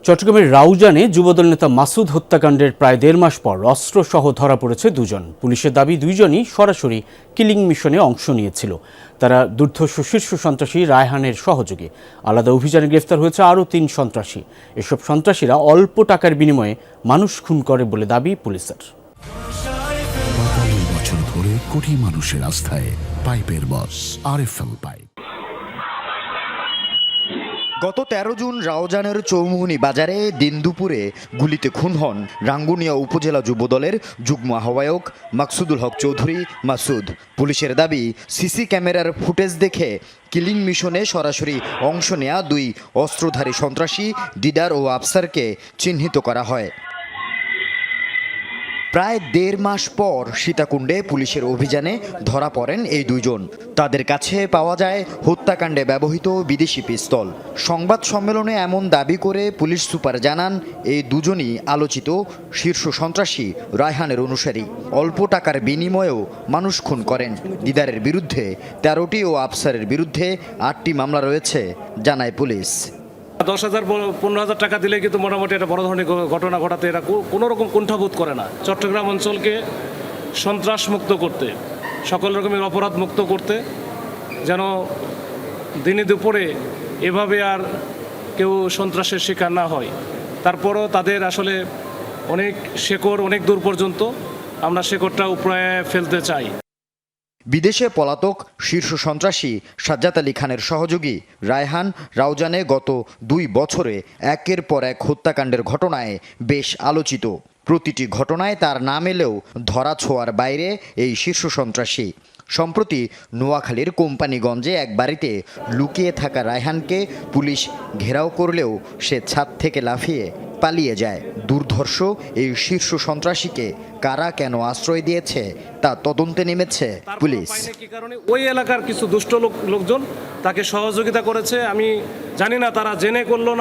চট্টগ্রামের রাউজানে যুবদল নেতা মাসুদ হত্যাকাণ্ডের প্রায় ১.৫ মাস পর অস্ত্রসহ ধরা পড়েছে দুজন। পুলিশের দাবি দুইজনই সরাসরি কিলিং মিশনে অংশ নিয়েছিল। তারা দুর্ধর্ষ শীর্ষ সন্ত্রাসী রায়হানের সহযোগী। আলাদা অভিযানে গ্রেফতার হয়েছে আরও ৩ সন্ত্রাসী। এসব সন্ত্রাসীরা অল্প টাকার বিনিময়ে মানুষ খুন করে বলে দাবি পুলিশের। ৪৫ বছর ধরে কোটি মানুষের আস্থায় পাইপের বস আরএফএল পাইপ। গত ১৩ জুন রাউজানের চৌমুহনী বাজারে দিন দুপুরে গুলিতে খুন হন রাঙ্গুনিয়া উপজেলা যুবদলের যুগ্ম আহ্বায়ক মাকসুদুল হক চৌধুরী মাসুদ। পুলিশের দাবি, সিসি ক্যামেরার ফুটেজ দেখে কিলিং মিশনে সরাসরি অংশ নেয়া ২ অস্ত্রধারী সন্ত্রাসী দিদার ও আফসারকে চিহ্নিত করা হয়। প্রায় ১.৫ মাস পর সীতাকুণ্ডে পুলিশের অভিযানে ধরা পড়েন এই দুইজন। তাদের কাছে পাওয়া যায় হত্যাকাণ্ডে ব্যবহৃত বিদেশি পিস্তল। সংবাদ সম্মেলনে এমন দাবি করে পুলিশ সুপার জানান, এই দুজনই আলোচিত শীর্ষ সন্ত্রাসী রায়হানের অনুসারী। অল্প টাকার বিনিময়েও মানুষ খুন করেন। দিদারের বিরুদ্ধে ১৩টি ও আফসারের বিরুদ্ধে ৮টি মামলা রয়েছে জানায় পুলিশ। ১০,০০০ ১৫,০০০ টাকা দিলে কিন্তু মোটামুটি এটা বড় ধরনের ঘটনা ঘটাতে এরা কোনো রকম কুণ্ঠাবোধ করে না। চট্টগ্রাম অঞ্চলকে সন্ত্রাস মুক্ত করতে, সকল রকমের অপরাধ মুক্ত করতে, যেন দিনে দুপুরে এভাবে আর কেউ সন্ত্রাসের শিকার না হয়। তারপরও তাদের আসলে অনেক শেকড় অনেক দূর পর্যন্ত আমরা শেকড়টা উপরে ফেলতে চাই। বিদেশে পলাতক শীর্ষ সন্ত্রাসী সাজ্জাদ আলী খানের সহযোগী রায়হান রাউজানে গত ২ বছরে একের পর এক হত্যাকাণ্ডের ঘটনায় বেশ আলোচিত। প্রতিটি ঘটনায় তার নাম এলেও ধরা ছোঁয়ার বাইরে এই শীর্ষ সন্ত্রাসী। সম্প্রতি নোয়াখালীর কোম্পানিগঞ্জে এক বাড়িতে লুকিয়ে থাকা রায়হানকে পুলিশ ঘেরাও করলেও সে ছাদ থেকে লাফিয়ে পালিয়ে যায়। দুর্ধর্ষ এই শীর্ষ সন্ত্রাসীকে কারা কেন আশ্রয় দিয়েছে তা তদন্তে নেমেছে পুলিশ। ওই এলাকার কিছু দুষ্ট লোকজন তাকে সহযোগিতা করেছে। আমি জানি না তারা জেনে করলো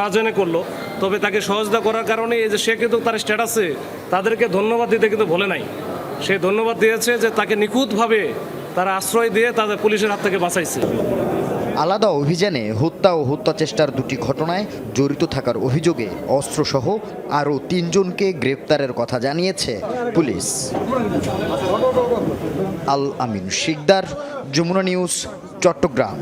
না জেনে করলো, তবে তাকে সহযোগিতা করার কারণে এই যে সে কিন্তু তার স্ট্যাটাসে তাদেরকে ধন্যবাদ দিতে কিন্তু ভোলে নাই। সে ধন্যবাদ দিয়েছে যে তাকে নিখুঁতভাবে তারা আশ্রয় দিয়ে তাদের পুলিশের হাত থেকে বাঁচাইছে। আলাদা অভিযানে হত্যা ও হত্যা চেষ্টার ২টি ঘটনায় জড়িত থাকার অভিযোগে অস্ত্রসহ আরও ৩ জনকে গ্রেপ্তারের কথা জানিয়েছে পুলিশ। আল আমিন শিকদার, যমুনা নিউজ, চট্টগ্রাম।